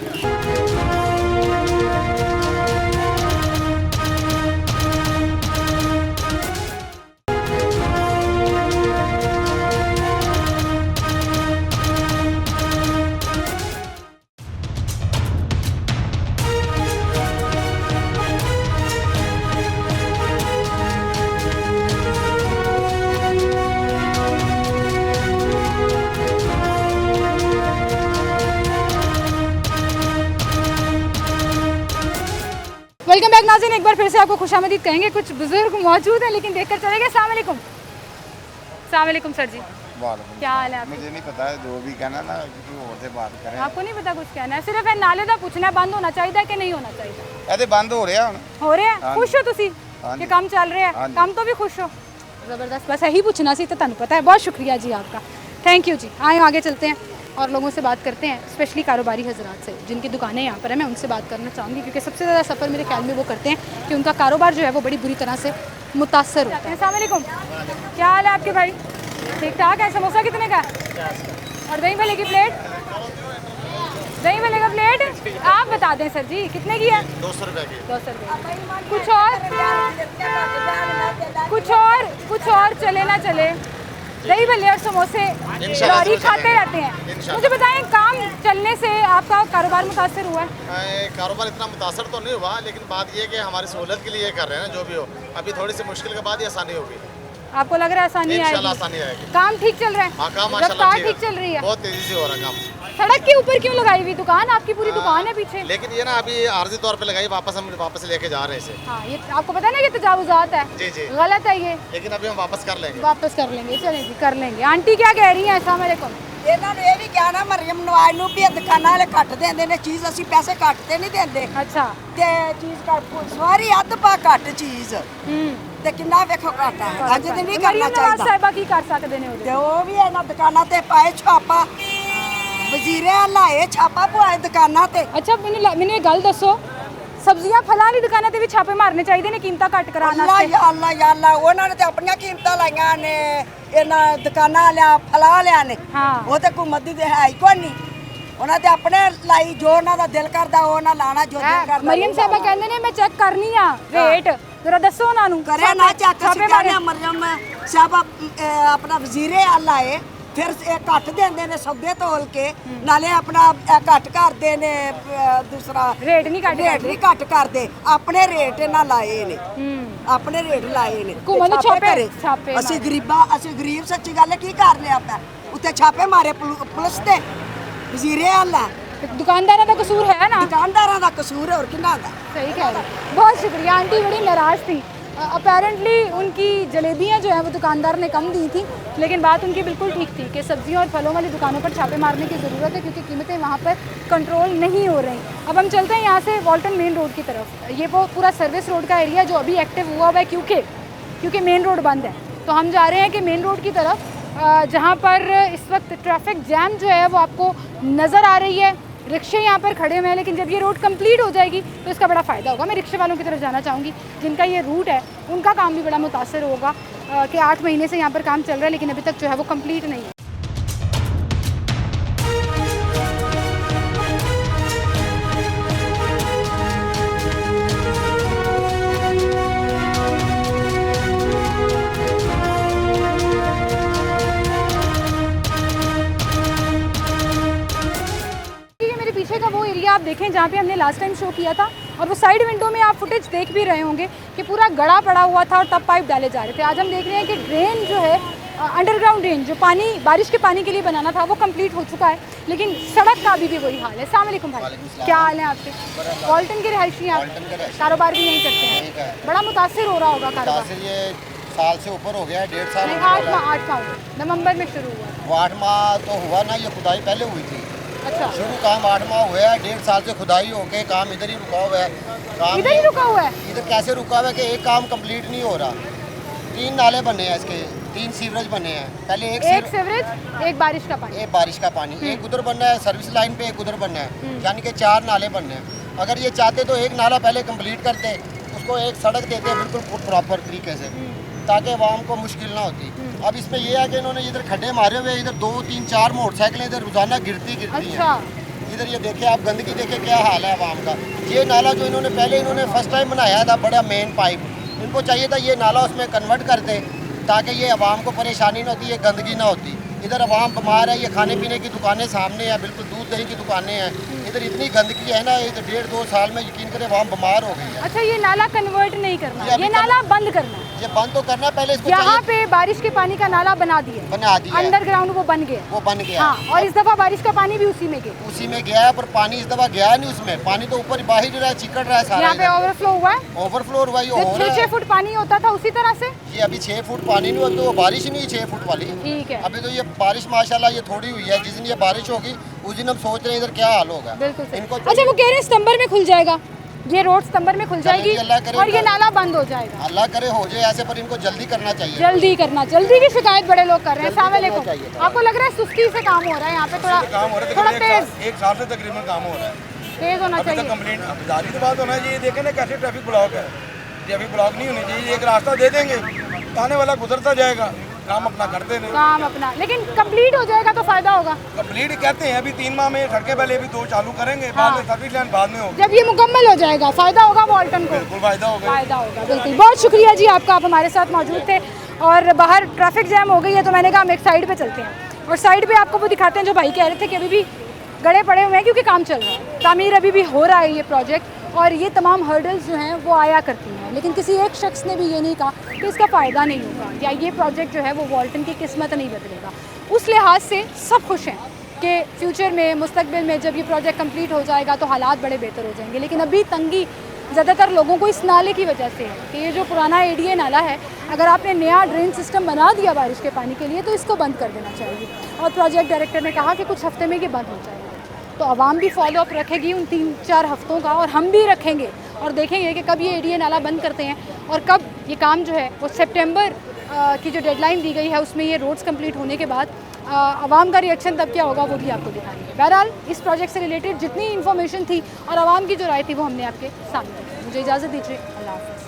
वेलकम बैक नाज़रीन, एक बार फिर से आपको खुशामदीद कहेंगे। कुछ बुजुर्ग मौजूद हैं लेकिन देखकर चलेंगे। अस्सलाम वालेकुम। अस्सलाम वालेकुम सर जी, क्या हाल है आपका?
मुझे नहीं पता है, जो भी कहना ना किसी और से बात करें।
आपको नहीं पता कुछ कहना है? सिर्फ है नाले का पूछना है बंद होना चाहिए कि नहीं होना चाहिए?
ਇਹਦੇ ਬੰਦ ਹੋ ਰਿਹਾ ਹੁਣ।
हो रहा है?
हाँ
खुश हो तुसी
हाँ
कि
जी।
काम चल रहा
हाँ
है?
जी।
काम तो भी खुश हो। ज़बरदस्त, बस यही पूछना सी तो तुहानू पता है। बहुत शुक्रिया जी आपका, थैंक यू जी। आए आगे चलते हैं। और लोगों से बात करते हैं, स्पेशली कारोबारी हजरात से जिनकी दुकानें यहाँ पर हैं। मैं उनसे बात करना चाहूँगी क्योंकि सबसे ज़्यादा सफ़र मेरे ख्याल में वो करते हैं कि उनका कारोबार जो है वो बड़ी बुरी तरह से मुतासर होता है। अस्सलाम वालेकुम, क्या हाल है आपके भाई? ठीक ठाक है। समोसा कितने का है? और दही भल्ले की प्लेट? दही भल्ले का प्लेट आप बता दें सर जी, कितने की है?
200 रुपये की।
200 रुपये। कुछ और चले ना चले, दही भल्ले और समोसे गाड़ी खाते रहते हैं। मुझे बताएं, काम चलने से आपका कारोबार मुतासर हुआ है?
कारोबार इतना मुतासर तो नहीं हुआ, लेकिन बात ये कि हमारी सहूलत के लिए ये कर रहे हैं ना, जो भी हो। अभी थोड़ी सी मुश्किल के बाद ये आसानी होगी।
आपको लग रहा है आसानी आएगी?
इंशाल्लाह आसानी आएगी।
काम ठीक चल रहा है?
हाँ, काम माशाल्लाह
ठीक चल रही है।
बहुत तेजी से हो रहा है काम।
सड़क के ऊपर क्यों लगाई हुई दुकान? आपकी पूरी दुकान है पीछे।
लेकिन ये ना अभी आर्जी तौर पे लगाई, हम वापस लेके जा रहे हैं इसे।
हाँ, ये आपको पता है ना कि तजावुजात है।
जी जी,
गलत है ये,
लेकिन अभी हम वापस कर लेंगे।
वापस कर लेंगे, चलें जी, कर लेंगे। आंटी क्या कह रही हैं? अस्सलाम वालेकुम।
ਇਹਨਾਂ ਨੂੰ ਇਹ ਵੀ ਕਿਹਾ ਨਾ ਮਰੀਮ ਨਵਾਜ਼ ਨੂੰ ਵੀ ਦੁਕਾਨਾਂ ਵਾਲੇ ਘੱਟ ਦਿੰਦੇ ਨੇ ਚੀਜ਼, ਅਸੀਂ ਪੈਸੇ ਘੱਟ ਤੇ ਨਹੀਂ ਦਿੰਦੇ।
ਅੱਛਾ,
ਤੇ ਚੀਜ਼ ਘੱਟ ਸਾਰੀ ਅੱਧ ਪਾ ਘੱਟ ਚੀਜ਼ ਤੇ ਕਿੰਨਾ ਵੇਖੋ ਘੱਟ ਹੈ। ਅੱਜ ਦਿਨ ਨਹੀਂ ਕਰਨਾ ਚਾਹੀਦਾ।
ਸਾਹਿਬਾ ਕੀ ਕਰ ਸਕਦੇ ਨੇ ਉਹਦੇ?
ਤੇ ਉਹ ਵੀ ਇਹਨਾਂ ਦੁਕਾਨਾਂ ਤੇ ਪਾਏ ਛਾਪਾ, ਵਜ਼ੀਰੇ ਲਾਏ ਛਾਪਾ ਪਵਾਏ ਦੁਕਾਨਾਂ ਤੇ।
ਅੱਛਾ, ਮੈਨੂੰ ਇਹ ਗੱਲ ਦੱਸੋ, ਸਬਜ਼ੀਆਂ ਫਲਾਂ ਦੀ ਦੁਕਾਨਾਂ ਤੇ ਵੀ ਛਾਪੇ ਮਾਰਨੇ ਚਾਹੀਦੇ ਨੇ ਕੀਮਤਾਂ ਘੱਟ ਕਰਾਉਣ ਵਾਸਤੇ?
ਅੱਲਾ ਅੱਲਾ ਯਾ ਅੱਲਾ, ਉਹਨਾਂ ਨੇ ਤੇ ਆਪਣੀਆਂ ਕੀਮਤਾਂ ਲਾਈਆਂ ਨੇ ਇਹਨਾਂ ਦੁਕਾਨਾਂ ਵਾਲਿਆਂ ਫਲਾਂ ਵਾਲਿਆਂ ਨੇ। ਉਹ ਤੇ ਹੁਕੂਮਤ ਦੀ ਹੈ ਹੀ ਕੋਈ ਨਹੀਂ, ਉਹਨਾਂ ਤੇ ਆਪਣੇ ਲਾਈ ਜੋ ਉਹਨਾਂ ਦਾ ਦਿਲ ਕਰਦਾ ਉਹ ਨਾ ਲਾਣਾ, ਜੋ ਦਿਲ ਕਰਦਾ।
ਮਰੀਮ ਸਾਹਿਬਾ ਕਹਿੰਦੇ ਨੇ ਮੈਂ ਚੈੱਕ ਕਰਨੀ ਆ ਰੇਟ, ਜ਼ਰਾ ਦੱਸੋ ਉਹਨਾਂ ਨੂੰ।
ਕਰਿਆ ਨਾ ਚੱਕ ਸਿੱਖਿਆ ਮਰੀਮ ਸਾਹਿਬਾ ਆਪਣਾ ਵਜ਼ੀਰੇ ਆਲਾ ਏ, ਫਿਰ ਇਹ ਘੱਟ ਦਿੰਦੇ ਨੇ ਸੌਦੇ ਤੋਲ ਕੇ, ਨਾਲੇ ਆਪਣਾ ਘੱਟ ਕਰਦੇ ਨੇ, ਦੂਸਰਾ
ਰੇਟ ਨਹੀਂ
ਘੱਟ ਕਰਦੇ, ਆਪਣੇ ਰੇਟ ਇਹਨਾਂ ਲਾਏ ਨੇ, ਆਪਣੇ ਰੇਟ ਲਾਏ ਨੇ।
ਛਾਪੇ
ਅਸੀਂ ਗਰੀਬ ਸੱਚੀ ਗੱਲ ਕੀ ਕਰ ਲਿਆ ਆਪਾਂ, ਉੱਤੇ ਛਾਪੇ ਮਾਰੇ ਪੁਲਿਸ ਤੇ ਵਜ਼ੀਰੇ ਆਲਾ।
दुकानदारों का कसूर है ना?
दुकानदारों का कसूर है और कितना का।
सही कह रहे हैं। बहुत शुक्रिया। आंटी बड़ी नाराज़ थी, अपेरेंटली उनकी जलेबियाँ जो है वो दुकानदार ने कम दी थी, लेकिन बात उनकी बिल्कुल ठीक थी कि सब्जियों और फलों वाली दुकानों पर छापे मारने की ज़रूरत है क्योंकि कीमतें वहाँ पर कंट्रोल नहीं हो रही। अब हम चलते हैं यहाँ से वॉल्टन मेन रोड की तरफ। ये वो पूरा सर्विस रोड का एरिया जो अभी एक्टिव हुआ है क्योंकि मेन रोड बंद है, तो हम जा रहे हैं कि मेन रोड की तरफ जहाँ पर इस वक्त ट्रैफिक जैम जो है वो आपको नज़र आ रही है। रिक्शे यहाँ पर खड़े हुए हैं, लेकिन जब ये रोड कंप्लीट हो जाएगी तो इसका बड़ा फ़ायदा होगा। मैं रिक्शे वालों की तरफ जाना चाहूँगी जिनका ये रूट है, उनका काम भी बड़ा मुतासर होगा कि 8 महीने से यहाँ पर काम चल रहा है लेकिन अभी तक जो है वो कंप्लीट नहीं है। पीछे का वो एरिया आप देखें जहाँ पे हमने लास्ट टाइम शो किया था, और वो साइड विंडो में आप फुटेज देख भी रहे होंगे कि पूरा गड़ा पड़ा हुआ था और तब पाइप डाले जा रहे थे। आज हम देख रहे हैं कि ड्रेन जो है, अंडरग्राउंड ड्रेन जो पानी बारिश के पानी के लिए बनाना था वो कंप्लीट हो चुका है, लेकिन सड़क का अभी भी वही हाल है। अस्सलाम वालेकुम भाई, क्या हाल है आपके? वॉल्टन के रिहायशी आप कारोबार भी यहीं करते हैं, बड़ा मुतासर हो रहा होगा कारोबार?
ये साल से ऊपर हो गया है, 1.5 साल।
8 माह नवंबर में शुरू हुआ।
8 माह तो हुआ ना, ये खुदाई पहले हुई थी।
अच्छा,
शुरू काम 8 माह हुआ है, 1.5 साल से खुदाई हो के काम इधर ही रुका हुआ है। काम
इधर ही रुका हुआ है?
इधर कैसे रुका हुआ है कि एक काम कंप्लीट नहीं हो रहा। 3 नाले बने हैं इसके, 3 सीवरेज बने हैं। पहले एक
सीवरेज, एक बारिश का पानी,
एक बारिश का पानी, एक उधर बनना है सर्विस लाइन पे, एक उधर बनना है, यानी कि 4 नाले बनने हैं। अगर ये चाहते तो एक नाला पहले कंप्लीट करते, उसको एक सड़क देते बिल्कुल प्रॉपर तरीके से, ताकि आवाम को मुश्किल ना होती। अब इसमें यह है कि इन्होंने इधर खड्डे मारे हुए, इधर 2, 3, 4 मोटरसाइकिलें इधर रोजाना गिरती
अच्छा।
हैं। इधर ये देखे आप, गंदगी देखे क्या हाल है आवाम का। ये नाला जो इन्होंने फर्स्ट टाइम बनाया था, बड़ा मेन पाइप, इनको चाहिए था ये नाला उसमें कन्वर्ट कर दे ताकि ये आवाम को परेशानी ना होती, ये गंदगी ना होती। इधर आवाम बीमार है, ये खाने पीने की दुकानें सामने हैं, बिल्कुल दूध दही की दुकानें हैं, इधर इतनी गंदगी है ना, इधर 1.5-2 साल में यकीन करें आवाम बीमार हो गई है।
अच्छा, ये नाला कन्वर्ट नहीं करना, ये नाला बंद करना है।
ये बंद तो करना है पहले, इसको
यहाँ पे बारिश के पानी का नाला बना दिया, अंडरग्राउंड वो बन गया, हाँ, और इस दफा बारिश का पानी भी उसी में
गया है, पर पानी इस दफा गया नहीं उसमें, पानी तो ऊपर बाहर रहा है, चिकट रहा है सारा।
यहाँ पे ओवरफ्लो हुआ है,
ओवरफ्लो हुआ है।
6 फुट पानी होता था उसी तरह से,
ये अभी 6 फुट पानी नहीं हुआ, तो बारिश नहीं 6 फुट वाली।
ठीक है,
अभी तो ये बारिश माशाल्लाह ये थोड़ी हुई है, जिस दिन ये बारिश होगी उस दिन हम सोच रहे हैं इधर क्या हाल होगा।
बिल्कुल इनको। अच्छा, वो कह रहे हैं सितंबर में खुल जाएगा, ये रोड सितंबर में खुल जाएगी और ये नाला बंद हो जाएगा।
अल्लाह करे हो जाए ऐसे, पर इनको जल्दी करना चाहिए।
जल्दी की शिकायत बड़े लोग कर रहे हैं। अस्सलाम वालेकुम। आपको लग रहा है सुस्ती से काम हो रहा है यहाँ पे? थोड़ा तेज,
एक साल से तकरीबन काम हो रहा है,
तेज होना चाहिए।
कंप्लेंट अब जारी तो बात होना चाहिए। देखें ना कैसे ट्रैफिक ब्लॉक है, ट्रैफिक ब्लॉक नहीं होनी चाहिए। एक रास्ता दे देंगे, आने वाला गुजरता जाएगा, काम अपना करते नहीं,
काम अपना। लेकिन कंप्लीट हो जाएगा तो फायदा होगा।
कंप्लीट कहते हैं अभी 3 माह में सड़कें पहले अभी 2 चालू करेंगे, बाद में सर्विस लाइन बाद में होगी।
जब ये मुकम्मल हो जाएगा फायदा होगा वॉल्टन को,
बिल्कुल फायदा होगा।
बिल्कुल। बहुत शुक्रिया जी आपका, आप हमारे साथ मौजूद थे। और बाहर ट्रैफिक जैम हो गई है तो मैंने कहा हम एक साइड पे चलते हैं और साइड पे आपको वो दिखाते हैं जो भाई कह रहे थे कि अभी भी गड़े पड़े हुए हैं क्योंकि काम चल रहा है, तामीर अभी भी हो रहा है ये प्रोजेक्ट। और ये तमाम हर्डल्स जो हैं वो आया करती हैं, लेकिन किसी एक शख्स ने भी ये नहीं कहा कि इसका फ़ायदा नहीं होगा या ये प्रोजेक्ट जो है वो वॉल्टन की किस्मत नहीं बदलेगा। उस लिहाज से सब खुश हैं कि फ्यूचर में, मुस्तकबिल में जब ये प्रोजेक्ट कंप्लीट हो जाएगा तो हालात बड़े बेहतर हो जाएंगे। लेकिन अभी तंगी ज़्यादातर लोगों को इस नाले की वजह से है कि ये जो पुराना ADA नाला है, अगर आपने नया ड्रेन सिस्टम बना दिया बारिश के पानी के लिए तो इसको बंद कर देना चाहिए। और प्रोजेक्ट डायरेक्टर ने कहा कि कुछ हफ्ते में ये बंद हो जाएगा। तो आवाम भी फॉलो अप रखेगी उन 3-4 हफ्तों का, और हम भी रखेंगे और देखेंगे कि कब ये ADA नाला बंद करते हैं और कब ये काम जो है वो सितंबर की जो डेडलाइन दी गई है उसमें ये रोड्स कंप्लीट होने के बाद आवाम का रिएक्शन तब क्या होगा वो भी आपको दिखाएंगे। बहरहाल इस प्रोजेक्ट से रिलेटेड जितनी इन्फॉर्मेशन थी और आवाम की जो राय थी वो हमने आपके सामने रखी। मुझे इजाज़त दीजिए, अल्लाह हाफ़िज़।